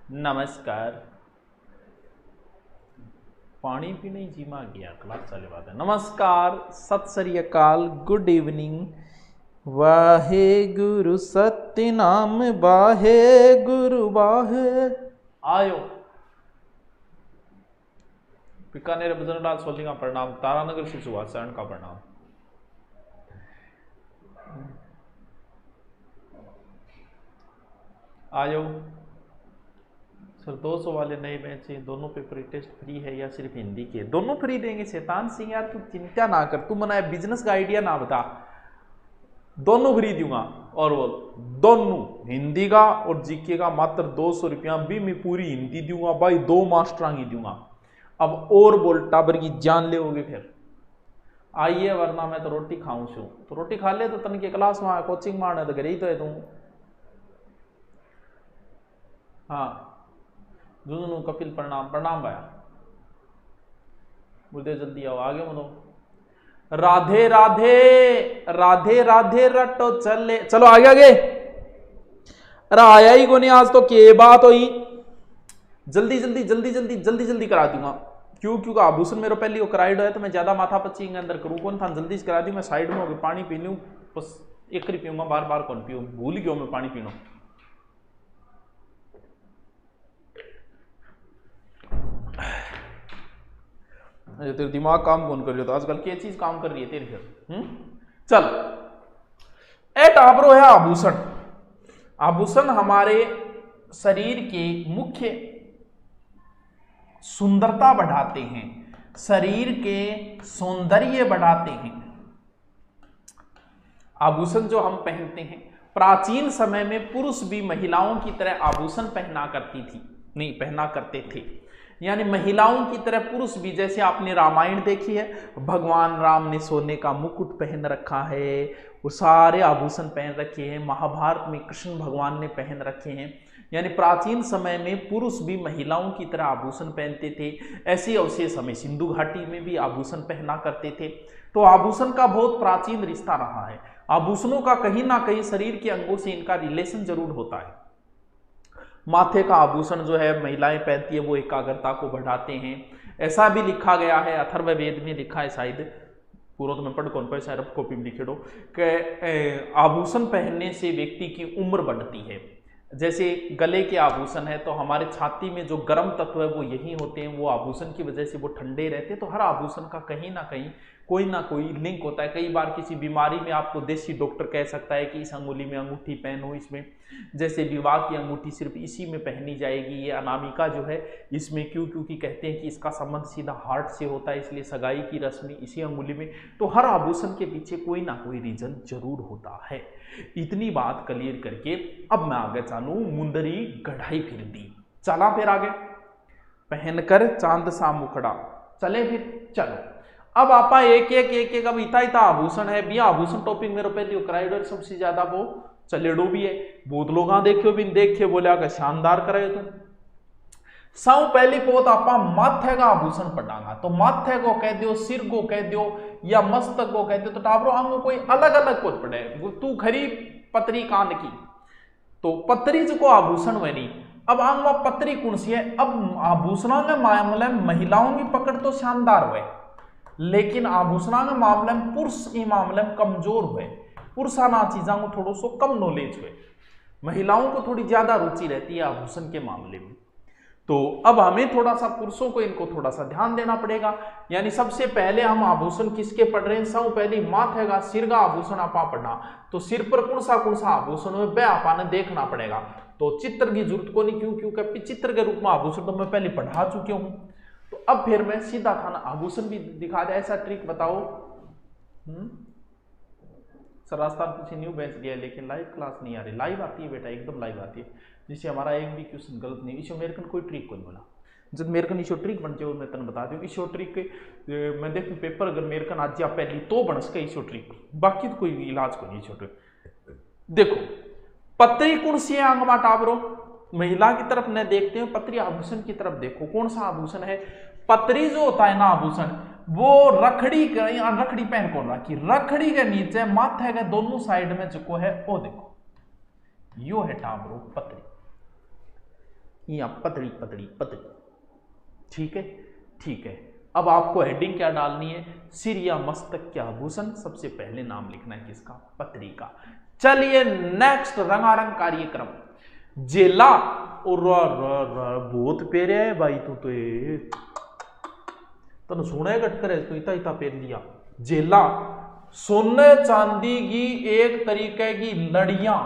नमस्कार। पानी पीने जीमा गया क्लास चले बात है। नमस्कार, सत श्री अकाल, गुड इवनिंग। वाहे गुरु सत्य नाम बाहे गुरु बाहे आयो। बीकानेर बजरंगलाल सोली का प्रणाम, तारानगर से सुभाष शरण का प्रणाम। आयो सर, 200 वाले नए बैच हैं, दोनों पेपर टेस्ट फ्री है या सिर्फ हिंदी के? दोनों फ्री देंगे। शैतान सिंह यार तू चिंता ना कर, तू मना बिजनेस का आइडिया ना बता, दोनों फ्री दूंगा। और बोल, दोनों हिंदी का और जीके का मात्र 200 रुपया भी मैं पूरी हिंदी दूंगा भाई, 2 मास्टर की दूंगा। अब और बोल टाबर की जान ले होगे फिर आइए, वरना मैं तो रोटी खाऊं छू। तो रोटी खा ले तो तन के क्लास में कोचिंग मारने तो घर ही तो है तू। हाँ जुनू कपिल प्रणाम प्रणाम भाया, बोलते जल्दी आओ आगे बोलो। राधे राधे राधे राधे रटो चले, चलो आगे आगे। अरे आया ही को नहीं आज तो के बात हुई। जल्दी जल्दी जल्दी जल्दी जल्दी जल्दी करा दूंगा। क्योंकि आभूषण मेरे पहले कराइड है तो मैं ज्यादा माथा पच्ची अंदर करूँ कौन था, जल्दी से करा दी। मैं साइड में होगी, पानी पी लूँ बस, एक ही पीऊंगा, बार बार कौन पीऊँ, भूल गया मैं पानी पीना। तेरे दिमाग काम कौन कर रही हो? तो आजकल क्या चीज काम कर रही है तेरी फिर? चल, ए टाबरो है आभूषण। आभूषण हमारे शरीर के मुख्य सुंदरता बढ़ाते हैं, शरीर के सौंदर्य बढ़ाते हैं। आभूषण जो हम पहनते हैं, प्राचीन समय में पुरुष भी महिलाओं की तरह आभूषण पहना करते थे। यानी महिलाओं की तरह पुरुष भी, जैसे आपने रामायण देखी है, भगवान राम ने सोने का मुकुट पहन रखा है, वो सारे आभूषण पहन रखे हैं। महाभारत में कृष्ण भगवान ने पहन रखे हैं। यानी प्राचीन समय में पुरुष भी महिलाओं की तरह आभूषण पहनते थे। ऐसे अवशेष हमें सिंधु घाटी में भी आभूषण पहना करते थे। तो आभूषण का बहुत प्राचीन रिश्ता रहा है। आभूषणों का कहीं ना कहीं शरीर के अंगों से इनका रिलेशन जरूर होता है। माथे का आभूषण जो है महिलाएं पहनती है, वो एकाग्रता को बढ़ाते हैं। ऐसा भी लिखा गया है, अथर्ववेद में लिखा है, शायद पूरा तो मैं पढ़ कौन पाए, शायद कॉपी में लिखे दो कि आभूषण पहनने से व्यक्ति की उम्र बढ़ती है। जैसे गले के आभूषण है तो हमारे छाती में जो गर्म तत्व है वो यही होते हैं, वो आभूषण की वजह से वो ठंडे रहते हैं। तो हर आभूषण का कहीं ना कोई लिंक होता है। कई बार किसी बीमारी में आपको देसी डॉक्टर कह सकता है कि इस अंगुली में अंगूठी पहनो, इसमें जैसे विवाह की अंगूठी सिर्फ इसी में पहनी जाएगी, ये अनामिका जो है इसमें क्योंकि कहते हैं कि इसका संबंध सीधा हार्ट से होता है, इसलिए सगाई की रस्म इसी अंगुली में। तो हर आभूषण के पीछे कोई ना कोई रीजन जरूर होता है। इतनी बात क्लियर करके अब मैं आगे चालू। मुंदरी गढ़ाई फिर दी, चला फिर आगे, पहनकर चांद सा मुखड़ा, चले फिर चलो। अब आपा एक अब इता आभूषण है भी, आभूषण टॉपिक मेरे पहले कराइडर सबसे ज्यादा वो चलेडो भी है। बहुत लोग देखियो भी देखे बोले आगे शानदार करे तुम। सब पहली पोत आपा माथे का आभूषण पढ़ांगा। तो माथे को कह दो, सिर को कह दो या मस्तक को कह दो, तो टाबरो अंग कोई अलग अलग को पड़े। तू खरी पतरी कान की, तो पतरी जो को आभूषण बनी। अब अंग पतरी कौन सी है? अब आभूषणों के मामले में महिलाओं की पकड़ तो शानदार हुए, लेकिन आभूषणों के मामले में पुरुष के मामले में कमजोर हुए। पुरुषाना चीजों को थोड़ा सो कम नॉलेज हुए, महिलाओं को थोड़ी ज्यादा रुचि रहती है आभूषण के मामले में। तो अब हमें थोड़ा सा पुरुषों को इनको थोड़ा सा ध्यान देना पड़ेगा। यानी सबसे पहले हम आभूषण किसके पढ़ रहे हैं? सब पहले माथे का, सिर का आभूषण आपा पढ़ना। तो सिर पर कौन सा आभूषण है वह आपा ने देखना पड़ेगा। तो चित्र की जरूरत को नहीं, क्योंकि चित्र के रूप में आभूषण तो मैं पहले पढ़ा चुकी हूं। तो अब फिर मैं सीधा खाना आभूषण भी दिखा दे। ऐसा ट्रिक बताओ। सर राजस्थान कुछ न्यू बेंच गया, लेकिन लाइव क्लास नहीं आ रही। लाइव आती है बेटा, एकदम लाइव आती है, जिससे हमारा एक भी क्वेश्चन गलत नहीं। इशो मेरे कोई ट्रिक को नहीं बोला, जब मेरे को इशो ट्रिक बन जाए मैं तेन बता दूँ। इशो ट्रिक मैं देखूँ पेपर अगर मेरे को आज या पहली तो बन सके इशो ट्रिक, बाकी तो कोई इलाज को नहीं। इशो ट्रिक देखो, पतरी कौन सी है अंगमा टाबरो? महिला की तरफ न देखते हैं, पतरी आभूषण की तरफ देखो। कौन सा आभूषण है? पतरी जो होता है ना आभूषण, वो रखड़ी पहन कौन रखी, रखड़ी के नीचे माथे के दोनों साइड में जो है वो देखो, यो है टाबरो पतरी। यहाँ पतली पतली पतली। ठीक है, ठीक है। अब आपको हेडिंग क्या डालनी है, सिर या मस्तक के आभूषण। सबसे पहले नाम लिखना है किसका, पत्री का। चलिए नेक्स्ट रंगारंग कार्यक्रम, जेला। और बहुत पेरे है भाई तू तो ये तन सुने कट करे तो इतना इतना पेर लिया। जेला सोने चांदी की एक तरीके की लड़ियां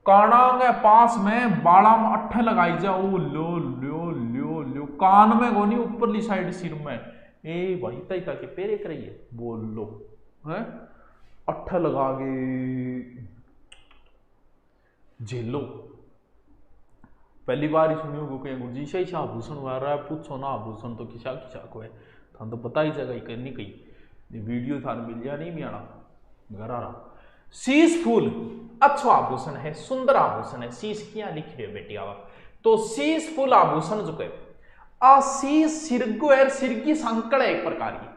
काना के पास में बाड़ा में अट्ठे लगाई जाओ, लो लो लो लो, कान में गोनी ऊपरली साइड सिर में। ए भाई तई के पेरे करिए बोल लो है, अट्ठे लगा गे झेलो। पहली बार ही सुनियो को कहीं गुरुजी से आभूषण आ रहा है, पूछो ना आभूषण तो किसा किसा को है, थान तो पता ही जगह करनी कही वीडियो थान मिल जा नहीं भी आना घर आ रहा। शीश फूल अच्छा आभूषण है, सुंदर आभूषण है। शीश क्या लिख रहे हो बेटी आवा, तो शीश फूल आभूषण जो कहे आ शीश सिर को है, सिर की सांकड़ है एक प्रकार की।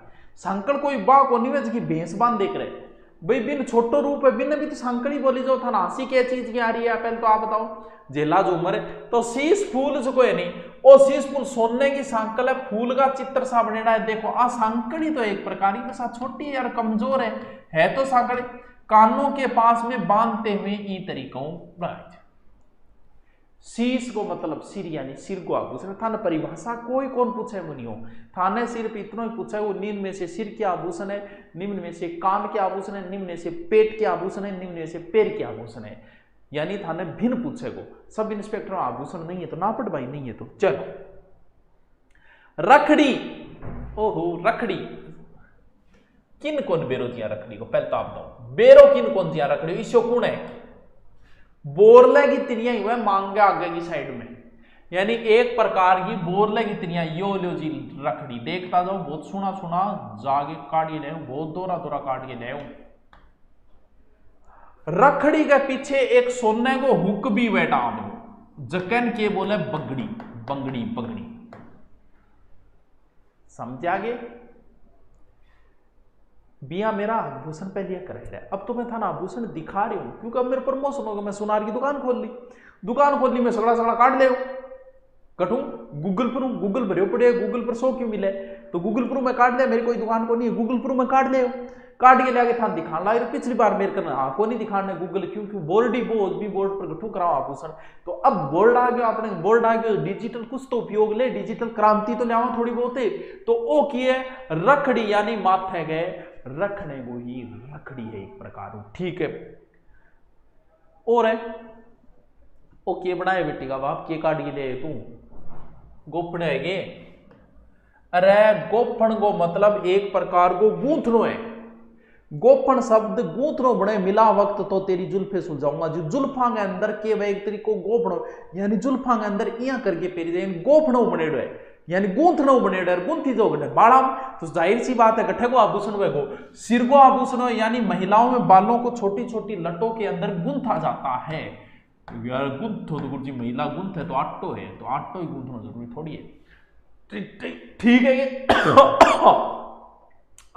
सांकड़ कोई बा को निवेज की भैंस बांध देख रहे भाई, बिन छोटो रूप है, बिन भी तो सांकड़ी बोली जो था नासी क्या चीज की आ रही है, पहले तो आप बताओ। जेला जो उम्र है तो शीश फूल जो कोई नहीं, और शीश फूल सोने की सांकल है, फूल का चित्र सा बनेड़ा है। देखो आ सांकड़ी तो एक प्रकार की बस छोटी यार कमजोर है तो सांकड़ी, कानों के पास में बांधते हुए इन तरीकों शीश को मतलब सिर यानी सिर को आभूषण। थाने परिभाषा कोई कौन पूछे मुनियो, थाने सिर्फ इतना ही पूछा है वो निम्न में से सिर के आभूषण है, निम्न में से कान के आभूषण है, निम्न में से पेट के आभूषण है, निम्न में से पैर के आभूषण है। यानी थाने भिन्न पूछे को, सब इंस्पेक्टर आभूषण नहीं है तो नापट भाई नहीं है तो चलो। रखड़ी, ओहो रखड़ी किन कौन बेरो दिया रखड़ी को, पहले तो आप बताओ बेरो किन कौन दिया रखड़ी, इसो कौन है, बोरले की तिरियां हुआ मांगे आगे की साइड में, यानी एक प्रकार की बोरले की तिरियां। यो लो जी रखड़ी देखता जाओ, बहुत सुना सुना जागे काट के ले, बहुत दोरा दोरा काट के ले। रखड़ी के पीछे एक सोने को हुक भी बैठा हम जकन के बोले बगड़ी बंगड़ी बगड़ी, समझ आगे। बिया मेरा आभूषण पहले कर रहा है, अब तो मैं था ना आभूषण दिखा रही हूं क्योंकि अब मेरे प्रमोशन होगा, मैं सुनार की दुकान खोल ली, मैं सगड़ा सगड़ा काट ले कटू गूगल पर, गूगल भरे पड़े, गूगल पर 100 क्यों मिले, तो गूगल पर मैं काट लिया, मेरी कोई दुकान को नहीं है, गूगल पर मैं काट ले, काट के ले था दिखाना लगा। पिछली बार मेरे करना हाँ को नहीं दिखाने गूगल, क्योंकि बोर्ड ही भी बोर्ड पर गठू कराओ आभूषण। तो अब बोर्ड आ गया, अपने बोर्ड आ गया, डिजिटल कुछ तो उपयोग ले, डिजिटल क्रांति तो लिया थोड़ी बहुत है। तो ओ की है रखड़ी यानी माथे गए रखने को ही रखड़ी है एक प्रकार, ठीक है। और है ओ के बनाए बेटी का बाप के काट के ले तू गोपने है, अरे गोपन को मतलब एक प्रकार को गूंथनो है, गोपन शब्द गूंथनो बने मिला वक्त तो तेरी जुल्फे सुलझाऊंगा, जो जुल्फा के अंदर के वह एक तरीको गोपनो यानी जुल्फा के अंदर इया करके पेरी जाए गोपनो बनेड़ो है, यानी गूंथनो बनेड़ो गुंथी जो गठे बाड़ा, तो जाहिर सी बात है गठे को आभूषण वे गो सिर को आभूषण हो, यानी महिलाओं में बालों को छोटी छोटी लटों के अंदर गूंथा जाता है। यार गुंथो तो गुरुजी महिला गुंथ है तो आटो है, तो आटो ही गूंथना जरूरी थोड़ी है, ठीक है ये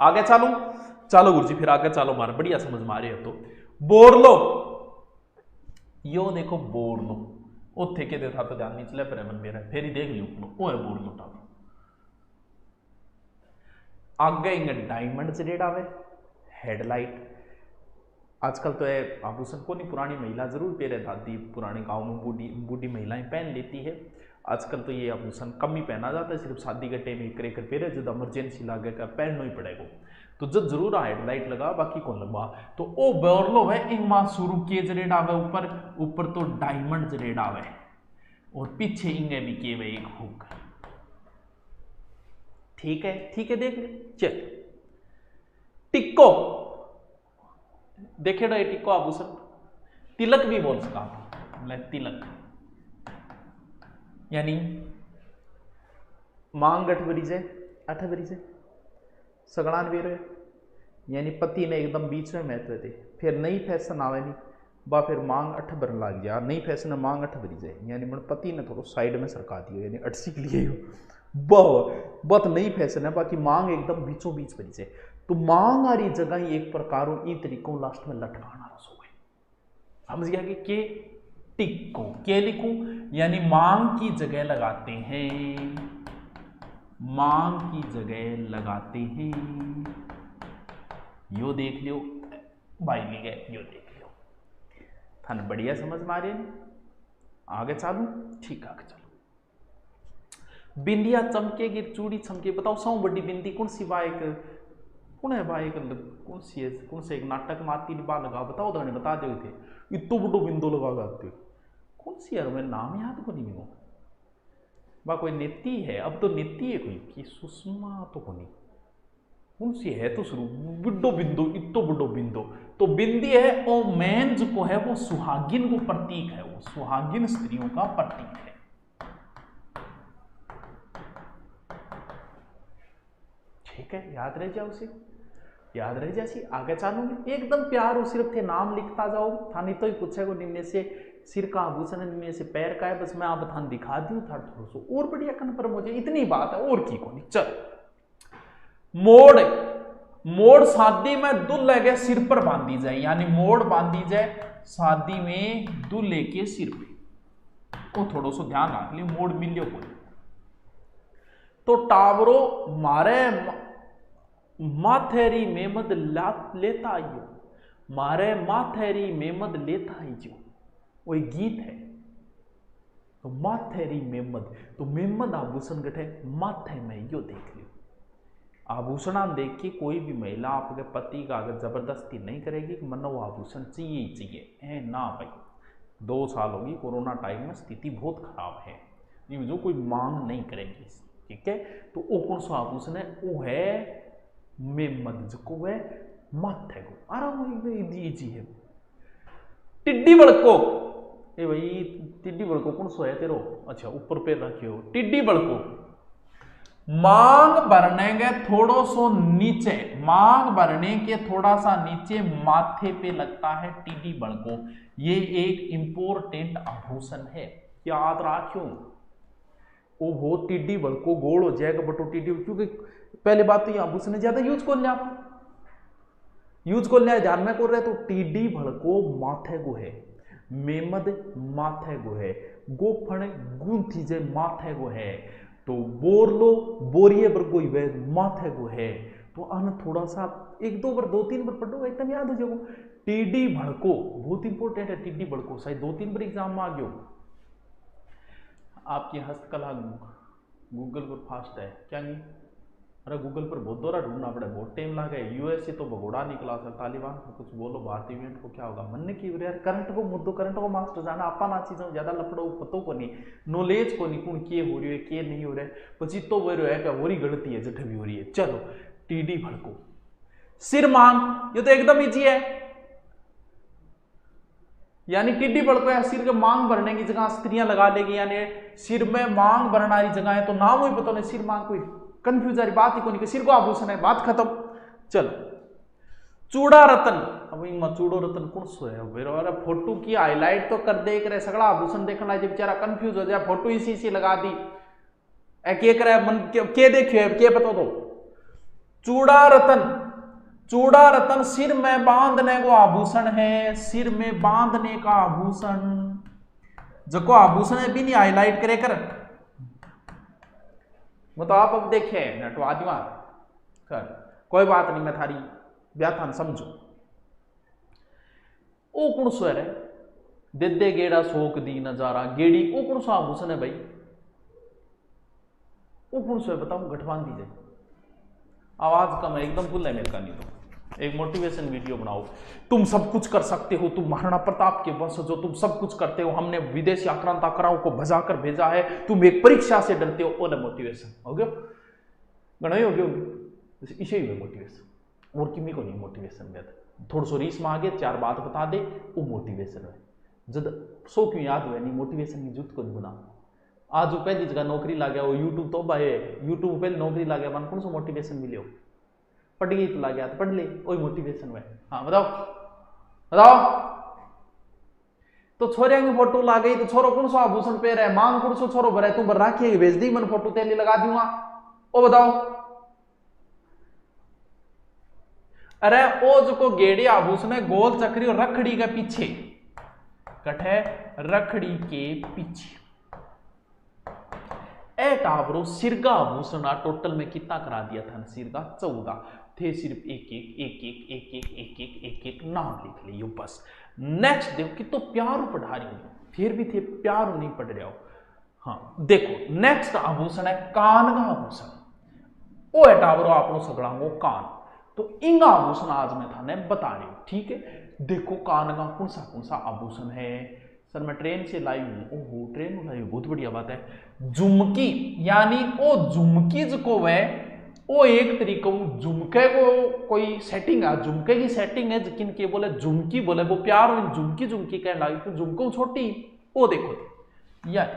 आगे चलो चलो गुरुजी फिर आगे चलो, मारे बढ़िया समझ में आ रही है। तो बोरलो यो देखो बोरलो उथे के देखा तो ध्यान नहीं चले पर मन मेरा फिर ही देख लियो वो है बोरलो टाप। आगे इंगे डायमंड जरेड आवे, हेडलाइट आजकल तो है आभूषण को नहीं, पुरानी महिला जरूर पहने, दादी पुराने गांव में बूढ़ी बूढ़ी महिलाएं पहन लेती है। आजकल तो ये आभूषण कम ही पहना जाता है, सिर्फ शादी के टाइम एक रेकर पहने, जब इमरजेंसी लागे का पहनना ही पड़ेगा, तो जब जरूर हेडलाइट लगा बाकी कौन लगा। तो ओ बोरलो है इंगमा शुरू के जरेड आवे, ऊपर ऊपर तो डायमंड जरेड आवे और पीछे इंगे भी के एक हुक, ठीक है देख ले चल। टिक्को देखे ये टिक्को आभूषण, तिलक भी बोल सका तिलक, यानी मांग 8 बरी से सगड़ान भी रहे, यानी पति ने एकदम बीच में महत्व थे, फिर नई फैशन आवे नहीं बा फिर मांग 8 बरन लाग गया, नई फैशन में मांग 8 बरी जाए, यानी मन पति ने थोड़ा साइड में सरका दियो, यानी 80 के लिए बहुत नई फैशन है, बाकी मांग एकदम बीचों बीच बरी जाए। तो मांग आ रही जगह ही एक प्रकार इन तरीकों लास्ट में लटकाना रस हो गए, समझ गया कि टिक को क्या लिखूं, यानी मांग की जगह लगाते हैं, मांग की जगह लगाते हैं। यो देख लियो भाई नहीं गए, यो देख लियो थाने बढ़िया समझ मारे। आगे चालू, ठीक आगे चलो। बिंदिया चमकेगी चूड़ी चमके, बताओ सौ बड़ी बिंदी कौन सी बाइक, कौन है बाइक, कौन सी है, कौन से एक नाटक में आती बा लगा, बताओ तो बता दे थे इतो बड़ो बिंदो लगा गाते कौन सी यार, मेरा नाम याद को नहीं मिलो बा, कोई नेती है, अब तो नेती है कोई कि सुषमा तो को नहीं, कौन सी है तो शुरू बिड्डो बिंदो, इतो बड़ो बिंदो, तो बिंदी है वो मैन जो है वो सुहागिन को प्रतीक है, वो सुहागिन स्त्रियों का प्रतीक है। ठीक है, याद रह जाओ, उसे याद रह जाए। आगे चालू एकदम प्यार हो, सिर्फ थे नाम लिखता जाओ, थानी तो ही पूछेगा निम्न से सिर का आभूषण, निम्न से पैर का है, बस मैं आप थान दिखा दूं था थोड़ा सा और बढ़िया कन्फर्म हो जाए, इतनी बात है और की को नहीं। चल मोड़, मोड़ शादी में दूल्हे के सिर पर बांधी जाए, यानी मोड़ बांधी जाए शादी में दूल्हे के सिर पे, वो थोड़ा सा ध्यान रख लियो, मोड़ मिलियो कोई तो टावरो मारे माथेरी मेमद लेता आइयो, मारे माथेरी मेमद लेता आइयो, वो एक गीत है। तो माथेरी मेमद, तो मेमद आभूषण गठे माथे में, यो देख लियो। आभूषण देख के कोई भी महिला आपके पति का अगर जबरदस्ती नहीं करेगी कि मनो वो आभूषण चाहिए ही चाहिए, है ना भाई। 2 साल होगी कोरोना टाइम में, स्थिति बहुत खराब है, जो कोई मांग नहीं करेगी, ठीक है। तो वो कौन सा आभूषण है, वो है मेमद, जो है माथे को, आराम इजी है। टिड्डी बड़को, ए भाई टिड्डी बड़को कौन सा है तेरो, अच्छा ऊपर पैर रखियो, टिड्डी बड़को मांग भरने के थोड़ो सो नीचे, मांग भरने के थोड़ा सा नीचे माथे पे लगता है टिड्डी बड़को, ये एक इंपोर्टेंट आभूषण है, याद रखियो। वो टिड्डी बड़को गोल हो जाएगा बटो टिड्डी, क्योंकि पहले बात तो ये आभूषण ज्यादा यूज कर लिया, यूज कर लिया ध्यान में कर रहे, तो टिड्डी भड़को माथे गो है, मेमद माथे गो है, गोफण गुंथी जे माथे गो है, तो बोरलो बोरिये बरगो माथे गो है। तो अन थोड़ा सा 1-2 बार 2-3 बार पढ़ो एकदम याद हो जाएगा। टिड्डी भड़को बहुत इंपॉर्टेंट है, टिड्डी भड़को शायद 2-3 बार एग्जाम में आ गयो। आपकी हस्तकला गूगल पर फास्ट है क्या नहीं, अरे गूगल पर बहुत दौरा ढूंढना पड़े, बहुत टाइम लगे। यूएसए तो भगोड़ा निकला सर, तालिबान को कुछ बोलो, भारतीय इवेंट को क्या होगा, मन की यार करंट को मुद्दों, करंट को मास्टर जाना आपा ना चीजों ज्यादा लपड़ो पतो को नहीं, नॉलेज को नहीं कौन किए हो रही है किए नहीं हो रहा है, पची तो वो है क्या हो रही गलती है जठ भी हो रही है। चलो टीडी भड़को, सिर मांग, ये तो एकदम ईजी है, यानी टिड्डी भड़को है सिर के मांग भरने की जगह स्त्रियां लगा लेगी, यानी सिर में मांग भरने वाली जगह है, तो नाम ही पता नहीं, सिर मांग कोई कंफ्यूज वाली बात ही को नहीं, सिर को आभूषण है, बात खत्म। चलो चूड़ा रतन, अब इनमें चूड़ो रतन कौन सो है, अरे फोटो की हाईलाइट तो कर दे करे, सगड़ा आभूषण देखना है, बेचारा कंफ्यूज हो जाए, फोटो इसी लगा दी, के करे मन के देखिए के पता दो। चूड़ा रतन, चूड़ा रतन सिर में बांधने को आभूषण है, सिर में बांधने का आभूषण, जो को आभूषण है भी नहीं हाईलाइट करे कर, वो तो आप अब देखे नटवा दिवा कर, कोई बात नहीं, मैं थारी व्याख्यान समझो। ओ कौन सो है, दे दे गेड़ा सोक दी नजारा गेड़ी, ओ कौन सा आभूषण है भाई, वो कौन सो है बताओ, गठबान दीजिए, आवाज कम है एकदम, फुल है मेरे का नहीं, तो एक मोटिवेशन वीडियो बनाओ, तुम सब कुछ कर सकते हो, तुम महाराणा प्रताप के वंशज हो, तुम सब कुछ करते हो, हमने विदेशी आक्रांताकराओं को भजा कर भेजा है, तुम एक परीक्षा से डरते हो, ओले मोटिवेशन हो गया, गणाई हो गया, इसे ही मोटिवेशन, और किमी को नहीं मोटिवेशन में, थोड़ा सो रीस में आगे 4 बात बता दे, वो मोटिवेशन है, जब 100 क्यों याद हुआ नहीं, मोटिवेशन की जुट को नहीं बना। आज वो पहली जगह नौकरी ला गया, वो यूट्यूब तो भाई यूट्यूब पहले नौकरी ला गया, मन कौन सा मोटिवेशन मिले, पढ़ गई तो ला गया तो पढ़ ले, वही मोटिवेशन हुआ। हाँ बताओ बताओ, तो छोरिया की फोटो ला गई, तो छोरो कौन सा आभूषण पे रहे, मांग कौन सा छोरो भरे, तू भर राखी भेज दी, मन फोटो तेली लगा दूंगा, ओ बताओ। अरे ओ जो को गेड़ी आभूषण है गोल चक्री और रखड़ी के पीछे, कठे रखड़ी के पीछे। ए टावरो सिरगा आभूषण टोटल में कितना करा दिया था सिरगा 14 थे, सिर्फ एक नाम लिख लियो बस। नेक्स्ट देखो कि तो प्यार पढ़ा रही हूं, फिर भी थे प्यार नहीं पढ़ रहे हो। हाँ देखो नेक्स्ट आभूषण है कान का आभूषण। ओ है टावरो आपनो सगड़ांगो कान, तो इंगा आभूषण आज मैं थाने बता रही हूं, ठीक है। देखो कान का कौन सा आभूषण है। सर मैं ट्रेन से लाई हूं, ओहो ट्रेन लाई हूं, बहुत बढ़िया बात है। झुमकी, यानी ओ झुमकी जो है वो एक तरीका झुमके को कोई सेटिंग है, झुमके की सेटिंग है, जिन के बोले झुमकी बोले वो प्यार हो झुमकी झुमकी कहने लगी, तो झुमको छोटी वो देखो यार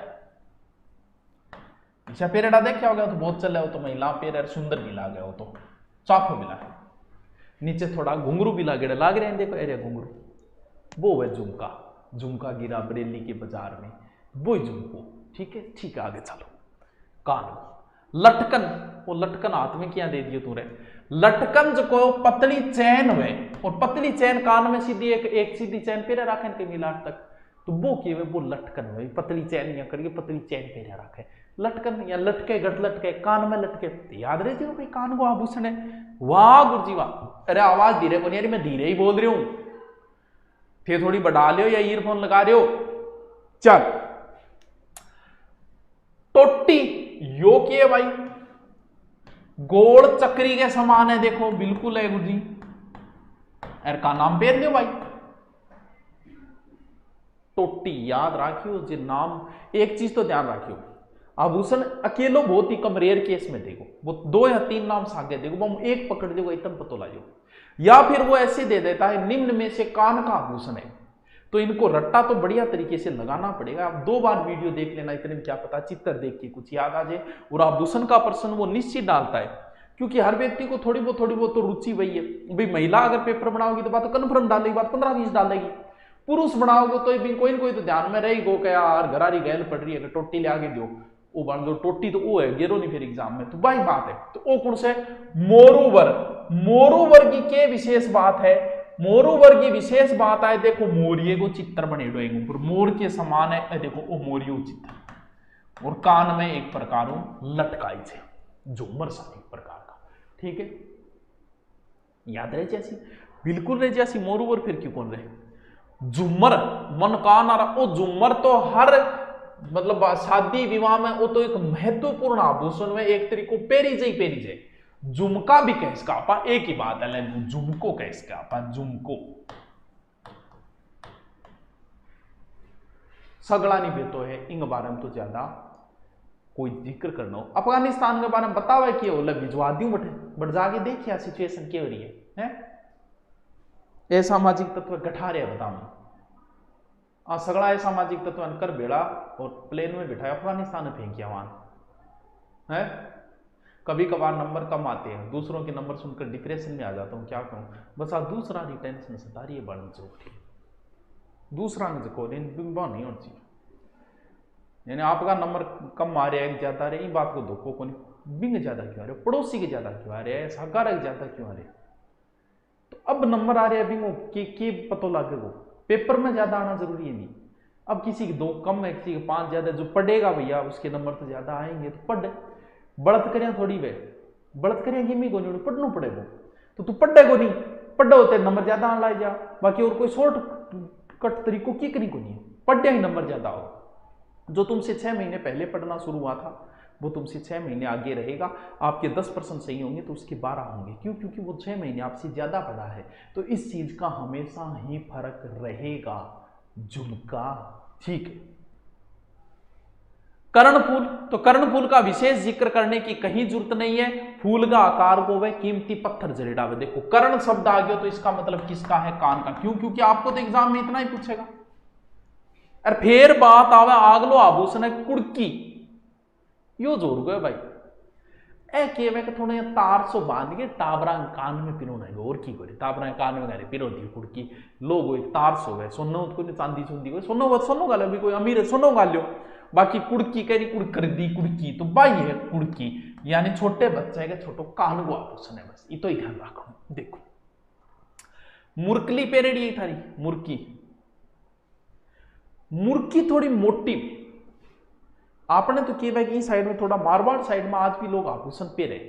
अच्छा पेरेडा देखा होगा तो बहुत चले हो, तो महिला पेर सुंदर भी लागे हो, तो चाफो भी लागे, नीचे थोड़ा घुंघरू भी लागे लाग रहे हैं, देखो एरिया घुंघरू, वो है झुमका। झुमका गिरा बरेली के बाजार में, वो झुमको, ठीक है। ठीक है आगे चलो। कान लटकन, वो लटकन हाथ में क्या दे दियो तूने। लटकन जो को पतली चैन हुए, और पतली चैन कान में सीधी एक सीधी चैन पेरे रखे के मिलाट तक, तो वो की वो लटकन हुए, पतली चैन या करिए पतली चैन पेरे रखे लटकन, या लटके गट लटके कान में लटके, तो याद रहे भाई कान को आभूषण है। वाह गुरुजी वाह। अरे आवाज धीरे को नहीं, मैं धीरे ही बोल रही हूं, फिर थोड़ी बढ़ा लियो या ईयरफोन लगा रहे हो। चल टोटी यो की है भाई, गोल चक्री के समान है, देखो बिल्कुल है गुरुजी। एर का नाम पेर लियो भाई टोटी, याद रखियो जे नाम। एक चीज तो ध्यान रखियो, आभूषण अकेलो बहुत ही कम रेयर केस में देखो, वो 2 या 3 नाम सागे देखो, वो एक पकड़ देखो एकदम पतो लाइयो, या फिर वो ऐसे दे देता है निम्न में से कान का आभूषण है, तो इनको रट्टा तो बढ़िया तरीके से लगाना पड़ेगा। आप 2 बार वीडियो देख लेना, इतने में क्या पता चित्र देख के कुछ याद आ जाए। और आभूषण का प्रश्न वो निश्चित डालता है, क्योंकि हर व्यक्ति को थोड़ी बहुत तो रुचि वही है भाई। महिला अगर पेपर बनाओगी तो बात तो कन्फर्म डालेगी, बात 15-20 डालेगी। पुरुष बनाओगे तो भी कोई ना कोई तो ध्यान में रहेगी गो, क्या यार घरारी गैल पड़ रही है, टोटी ले आगे दो, वो बन दो टोटी, तो वो है गेरो नहीं फिर एग्जाम में, तो वही बात है। तो वो कौन से मोरूवर, मोरूवर की के विशेष बात है, मोरूवर की विशेष बात है, देखो मोरिये को चित्र बने ऊपर मोर के समान है, देखो वो मोरियो चित्र, और कान में एक प्रकार लटकाई से झूमर सा एक प्रकार का, ठीक है। याद रहे जैसी, बिल्कुल रहे जैसी मोरूवर, फिर क्यों कौन रहे झूमर मन कान आ रहा। वो झूमर तो हर मतलब शादी विवाह में वो तो एक महत्वपूर्ण आभूषण में एक तरीको पेरी जाए। झुमका भी कह इसका आपा, एक ही बात है, झुमको कह इसका आपा, झुमको सगड़ा नहीं बेतो है। इन बारे में तो ज्यादा कोई जिक्र करना हो, अफगानिस्तान के बारे में बतावा कि हो भिजवा दू बट जाके देखिए सिचुएशन क्या हो रही है? ये सामाजिक तत्व गठा रहे बताओ, सगड़ा है सामाजिक तत्व कर बेड़ा और प्लेन में बिठाया अफगानिस्तान में फेंकिया वहां है। कभी कभार नंबर कम आते हैं, दूसरों के नंबर सुनकर डिप्रेशन में आ जाता हूं, क्या कहूं, बस आप दूसरा नहीं टेंशन सता रही है बड़न चौक दूसरा नहीं और चीज, यानी आपका नंबर कम आ रहा है ज्यादा रहे, बात को धोखो को नहीं, बिंग ज्यादा क्यों आ रहे, पड़ोसी के ज्यादा क्यों आ रहे हैं, साकार ज्यादा क्यों आ रहे, तो अब नंबर आ रहे हैं बिंगो के पतो लागे वो पेपर में ज्यादा आना जरूरी है नहीं। अब किसी के 2 कम है, किसी के 5 ज्यादा, जो पढ़ेगा भैया उसके नंबर तो ज्यादा आएंगे, तो पढ़ बढ़त करें थोड़ी वे बढ़त करें कि को नहीं पढ़ना पड़ेगा, तो तू पढ़े को नहीं पढ़े होते नंबर ज्यादा आने ला जा, बाकी और कोई शॉर्ट कट तरीकों की करी को नहीं, पढ़े ही नंबर ज्यादा हो। जो तुमसे 6 महीने पहले पढ़ना शुरू हुआ था वो तुमसे 6 महीने आगे रहेगा, आपके 10% सही होंगे तो उसके 12 होंगे, क्यों? क्योंकि वो 6 महीने आपसे ज्यादा पढ़ा है, तो इस चीज का हमेशा ही फर्क रहेगा। झुमका, ठीक है। कर्णफूल, तो कर्णफूल का विशेष जिक्र करने की कहीं जरूरत नहीं है, फूल का आकार को वह कीमती पत्थर जरेड़ा हुआ, देखो कर्ण शब्द आ गया तो इसका मतलब किसका है, कान का, क्यों? क्योंकि आपको तो एग्जाम में इतना ही पूछेगा। और फिर बात आवे आगलो आभूषण है कुड़की, यो जोर गए भाई ए केवे के थोड़े तार सो बांध के टाबरा कान में पिरोना है, और की करे टाबरा कान में गारे पिरो दी कुड़की, लोग एक तार सो गए, सोनो को चांदी चुंदी को सोनो गालो, भी कोई अमीर है सोनो गालो, बाकी कुड़की कह रही कुड़ कर दी कुड़की, तो भाई है कुड़की, यानी छोटे बच्चे के छोटो कान को आभूषण है, बस ये तो ही ध्यान रखो। देखो मुरकली पेरेडी थारी मुर्की, मुर्की थोड़ी मोटी, आपने तो किया कि साइड में थोड़ा मारवाड़ साइड में आज भी लोग आभूषण पेरे,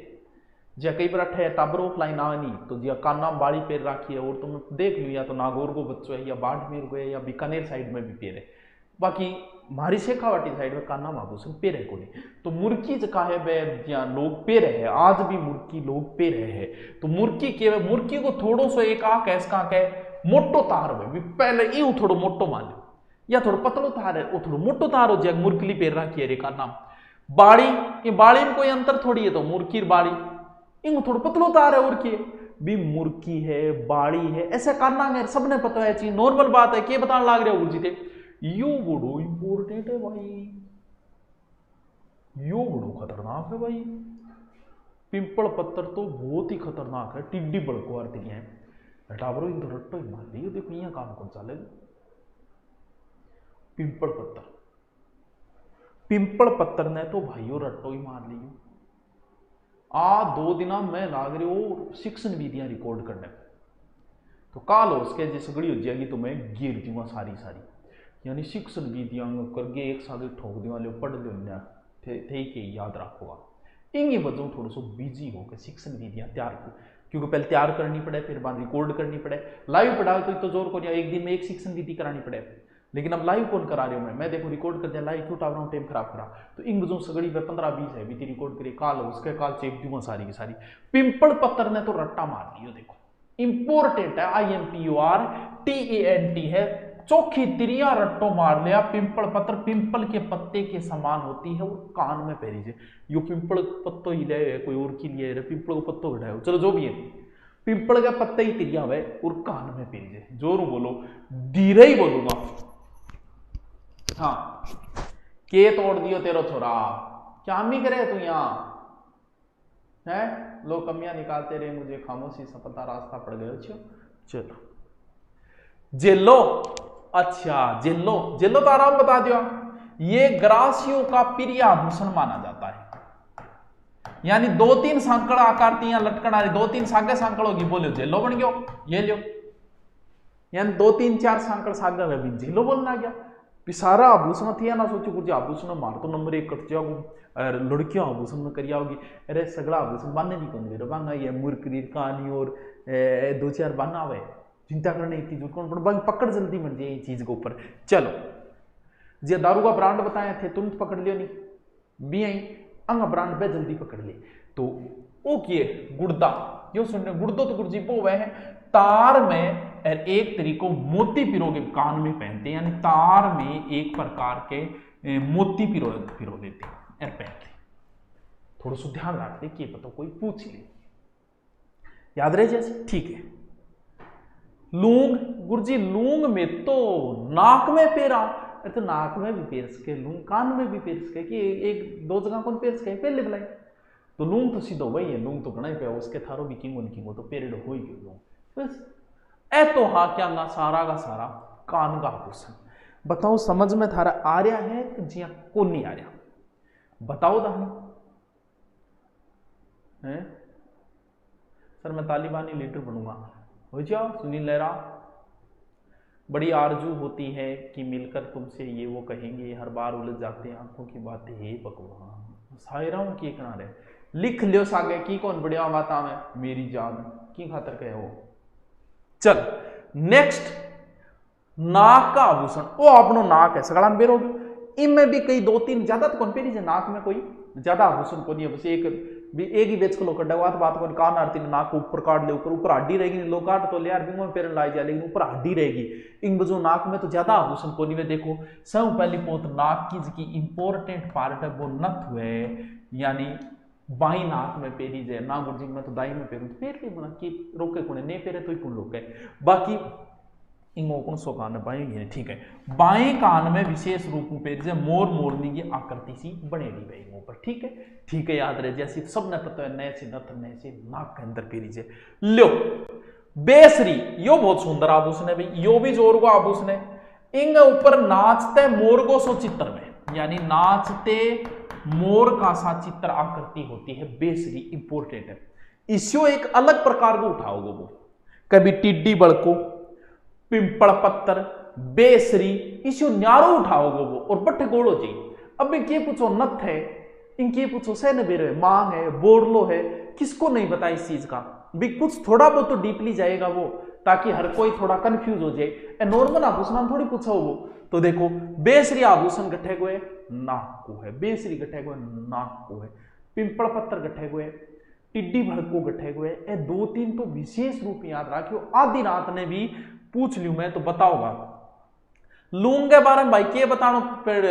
जहाँ कई बार अठे टाबर ऑफलाइन आ नहीं तो जिया काना बाड़ी पेर राखी है, और तुम देख लो या तो नागौर को बच्चों है या बाड़मेर को है या बीकानेर साइड में भी पेरे, बाकी मारी शेखावाटी साइड में काना आभूषण पेरे को नहीं। तो मुर्की जका है वे जहाँ लोग पे रहे हैं, आज भी मुर्की लोग पे रहे हैं। तो मुर्की के मुर्की को थोड़ो सो एक आ कैसका के मोटो तार में भी पहले यूं थोड़ो मोटो मान लो, या थोड़ा पतलो तार है वो थोड़ा मोटो तार हो जाए, मुर्कली पेर रखी है रे का नाम। बाड़ी, ये बाड़ी में कोई अंतर थोड़ी है, तो मुर्की बाड़ी इन थोड़ा पतलो तार है, और की भी मुर्की है बाड़ी है ऐसे करना है, सबने पता है चीज नॉर्मल बात है। क्या बताने लाग रहे हो गुरुजी थे, यो बड़ो इंपोर्टेंट है भाई, यो बड़ो खतरनाक है भाई। पिंपल पत्थर तो बहुत ही खतरनाक है, टिड्डी बड़को आरती है टावरो इन तो रट्टो ही मार लियो, देखो यहाँ काम कौन चले। पिंपल पत्थर, पिंपल पत्थर ने तो भाइयों रट्टो ही मार लियो। आ 2 दिन मैं लाग रही हो शिक्षण विधियां रिकॉर्ड करने, तो काल हो उसके जी सगड़ी हो जाएगी तो मैं गिर दूंगा सारी सारी, यानी शिक्षण विधियां करके एक साथ ठोक दूंगा, लो पढ़ लो थे के याद रखोगा। इंगी वजह थोड़ा सो बिजी हो गए शिक्षण विधियां तैयार कर, क्योंकि पहले तैयार करनी पड़े फिर बाद रिकॉर्ड करनी पड़े। लाइव पढ़ाओ तो जोर को एक दिन में एक शिक्षण विधि करानी पड़े, लेकिन अब लाइव कौन करा रहे हो, मैं देखो रिकॉर्ड कर दिया लाइव, क्यों टावर हूँ टाइम खराब करा। तो इन बजों सगड़ी में 15-20 है बीती रिकॉर्ड करिए, काल उसके काल चेप दूंगा सारी की सारी। पिंपल पत्थर ने तो रट्टा मार लियो, देखो इंपोर्टेंट है, IMPORTANT है, चौखी तिरिया रट्टो मार लिया। पिंपल पत्थर पिंपल के पत्ते के समान होती है, और कान में पहरी से यो पिंपल पत्तो ही ले कोई और की लिए पिंपल को पत्तो बैठाओ, चलो जो भी है पिंपल का पत्ता ही तिरिया हुआ है और कान में पहरी से। जोर बोलो, धीरे ही बोलूंगा। हाँ, के तोड़ दियो तेरो छोरा, क्या मी करे तू यहाँ है, लोग कमियां निकालते रहे, मुझे खामोशी सा पता रास्ता पड़ गया। चलो जेलो, अच्छा जेलो, जेलो तो आराम बता दिया, ये ग्रासियों का प्रिय आभूषण माना जाता है, यानी 2-3 सांकड़ आकार थी लटकन आ रही, 2-3 सागे सांकड़ होगी, बोलो जेलो बन गयो, ये लियो, यानी 2-3-4 सांकड़ सागा है भी जेलो बोलना गया। सारा आभूषण थी ना, सोचो कुछ आभूषण मार तो नंबर 1 कट जाओ, लड़कियों आभूषण में करिया होगी, अरे सगड़ा आभूषण बांधने नहीं कौन दे बांगा, ये मुर्करी कहानी और 2-4 बाना हुए, चिंता करने की जरूरत कौन, पकड़ जल्दी बन जाए चीज के ऊपर। चलो जे दारू का ब्रांड बताए थे तुरंत पकड़ लियो, नहीं भी आई अंग ब्रांड पे जल्दी पकड़ ले। तो ओ किए गुर्दा, यो सुनने गुर्दो तो गुरजी वो वह है तार में एक तरीको मोती पिरो के कान में पहनते हैं, यानी तार में एक प्रकार के मोती पिरो लेते हैं पहनते। थोड़ा सा ध्यान रखते कि पता कोई पूछ ले, याद रहे जैसे, ठीक है। लूंग गुरुजी, लूंग में तो नाक में पेरा, अरे तो नाक में भी पेर सके, लूंग कान में भी पेर सके, कि 1-2 जगह कौन पेर सके पहले बुलाई। तो लूंग तो सीधो वही है, लूंग तो घना ही पे उसके थारो भी किंगो तो पेरेड हो ही गयो लूंग बस। ए तो हाँ क्या ना सारा का सारा कान का आभूषण। बताओ समझ में थारा आ रहा है कि जिया को नहीं आ रहा, बताओ दानी है। सर मैं तालिबानी लीडर बनूंगा, हो जाओ। सुनील लहरा, बड़ी आरजू होती है कि मिलकर तुमसे ये वो कहेंगे, हर बार उलझ जाते हैं आंखों की बातें, हे भगवान। सायराओं की किनारे लिख लियो सागे की कौन बढ़िया बात में मेरी जान की खातर कहे हो। चल नेक्स्ट, नाक का आभूषण। वो अपनो नाक है सगड़ा में बेरोगे, इनमें भी कई 2-3 ज्यादा तो कौन पेरी, नाक में कोई ज्यादा आभूषण को नहीं है, बस एक ही बेच को लो कटा बात को कान आरती नाक को ऊपर काट ले, ऊपर हड्डी रहेगी, लोग काट तो ले यार बिंगो में पेरन लाई जाए, लेकिन ऊपर हड्डी रहेगी। इन बजो नाक में तो ज्यादा आभूषण को नहीं। देखो सब पहली पोत नाक की जिसकी इंपॉर्टेंट पार्ट है वो नथ हुए, यानी बाई नाक में पेरी जाए ना गुरजी, मैं तो दाई में पेरू तो पेर ले बना कि रोके कुने नहीं पेरे तो ही कुन रोके, बाकी इंगोकुन सो कान बाएं है, ठीक है। बाएं कान में विशेष रूप में पेरी जाए मोर मोरनी की आकृति सी बनेगी भाई ऊपर, ठीक है ठीक है, याद रहे जैसी सबने पता है, नए से नथ नए से नाक के अंदर पेरी जाए। लो बेसरी, यो बहुत सुंदर आभूषण है भाई, यो भी जोर को आभूषण है। इंग ऊपर नाचते मोर को सो चित्र में, यानी नाचते मोर का सा चित्र आकृति होती है, बेसरी इंपोर्टेंट है। इसको एक अलग प्रकार को उठाओगे वो, कभी टिड्डी बड़को, पिंपल पत्थर, बेसरी इसो न्यारो उठाओगे वो और बट्टे गोड़ो जी। अब के पूछो नथ है, इनके पूछो सहन बेरो है, मांग है, बोरलो है, किसको नहीं पता इस चीज का भी। कुछ थोड़ा बहुत तो डीपली जाएगा वो, ताकि हर कोई थोड़ा कंफ्यूज हो जाए। नॉर्मल आभूषण थोड़ी पूछा वो। तो देखो बेसरी आभूषण गठे को है नाक को है, बेसरी गठे को नाक को है, पिंपल पत्थर गठे को है, टिड्डी भड़को गठे को है। ए 2-3 तो विशेष रूप याद रखियो, आधी रात ने भी पूछ लियो मैं तो बताओगा। लूंग के बारे में भाई के बतानो,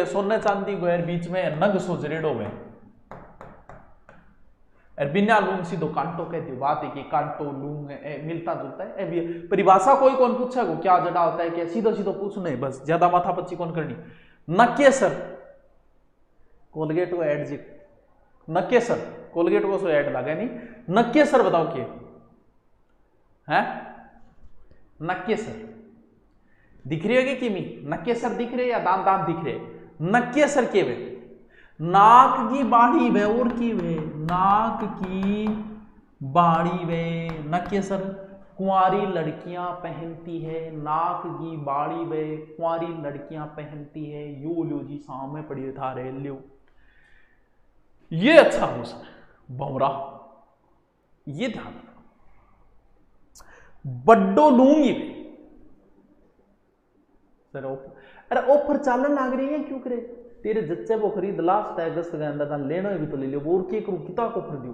सोने चांदी को बीच में नग सो जरेडो में बिना लूंग सीधो कांटो कह दियो। बात है कि कांटो लूंग मिलता जुलता है। परिभाषा कोई कौन पूछा को क्या जड़ा होता है, क्या सीधो सीधो पूछना है बस, ज्यादा माथा पच्ची कौन करनी। नकेसर कोलगेट को एड जी, नकेसर कोलगेट को सो एड लगा नहीं, नकेसर बताओ के है। नकेसर दिख रही होगी किमी, नकेसर दिख रहे या दांत दांत दिख रहे। नकेसर के वे नाक की बाड़ी वे और की वे, नाक की बाड़ी वे नकेसर कुंवारी लड़कियां पहनती है, नाक की बाड़ी वे कुंवारी लड़कियां पहनती है। यो लो जी सामने पड़ी था रे लो, ये अच्छा आभूषण है भंवरा, ये ध्यान रखो। बड्डो लूंगी सर अरे ऑफर चालन लाग रही है क्यों करे, तेरे जच्चे वो खरीद लास्ट है अगस्त के अंदर लेना भी तो ले लियो, और के करूं कितना ऑफर दियो।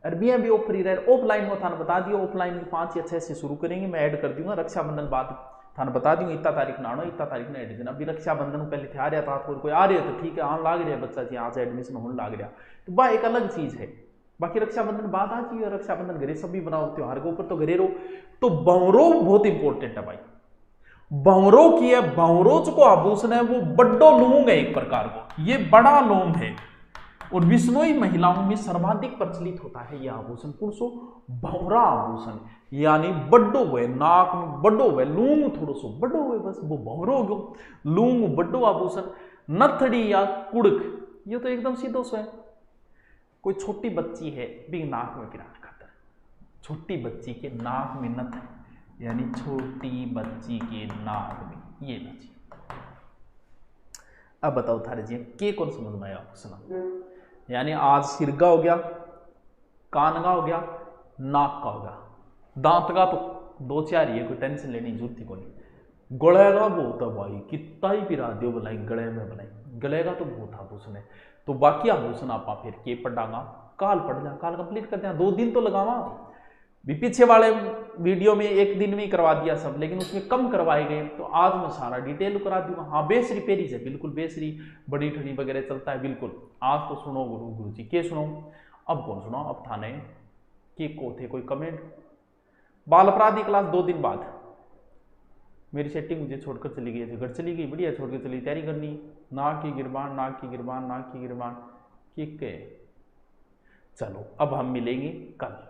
अरबियां भी ऑफर ही रहे। ऑफलाइन में थाने बता दियो, ऑफलाइन में 5 या 6 से शुरू करेंगे, मैं ऐड कर दूंगा। रक्षाबंधन बाद थाने बता दूंगा इतना तारीख ना आना, इतना तारीख ना एडमिशन। अभी रक्षाबंधन पहले थे आ रहा था, कोई आ रहे तो ठीक है आन लाग रहा है बच्चा जी, आज एडमिशन होने लाग रहा तो वह एक अलग चीज है। बाकी रक्षाबंधन बाद आ जाइए, रक्षाबंधन घरे सब भी बनाओ, त्योहार के ऊपर तो घरे रहो। तो भंवरो बहुत इंपॉर्टेंट है भाई, भंवरो की है। भंवरो को आभूषण है वो बड्डो लूंग है एक प्रकार को, ये बड़ा लूंग है और विष्णोई महिलाओं में सर्वाधिक प्रचलित होता है यह आभूषण। कौन सो भंवरा आभूषण, यानी बड्डो हुए, नाक में बड्डो हुए, लूंग थोड़ो सो बड्डो हुए, बस वो भंवरो हो गयो। लूंग बड्डो आभूषण। नथड़ी या कुड़क, ये तो एकदम सीधो सो है। कोई छोटी बच्ची है भी नाक में गिराने खातर, छोटी बच्ची के नाक में नथ है, यानी छोटी बच्ची के नाक में ये नथ। अब बताओ थारे जी के कौन समझ में आया आभूषण। यानी आज सिरगा हो गया, कान का हो गया, नाक का हो गया, दांत का तो 2-4 ही है, कोई टेंशन लेने की जरूरत ही कोई। गले का बहुत है भाई, कितना ही पिरा दियो बनाई गले में बनाई, गले का तो बहुत आभूषण है। तो बाकी आभूषण आप फिर के पढ़ागा काल पढ़ जा, काल कंप्लीट कर दिया, 2 दिन तो लगावा भी। पीछे वाले वीडियो में 1 दिन में ही करवा दिया सब, लेकिन उसमें कम करवाए गए, तो आज मैं सारा डिटेल करा दूंगा। हाँ बेसरी पेरीज है बिल्कुल, बेसरी बड़ी ठड़ी वगैरह चलता है बिल्कुल। आज तो सुनो गुरु जी के सुनो, अब कौन सुनो, अब थाने के को थे कोई कमेंट। बाल अपराधी क्लास 2 दिन बाद मेरी सेटिंग मुझे छोड़कर चली गई, घर चली गई, बढ़िया छोड़कर चली, तैयारी करनी। नाक की गिरबान, नाक की गिरबान, नाक की गिरबान, ठीक है। चलो अब हम मिलेंगे कल।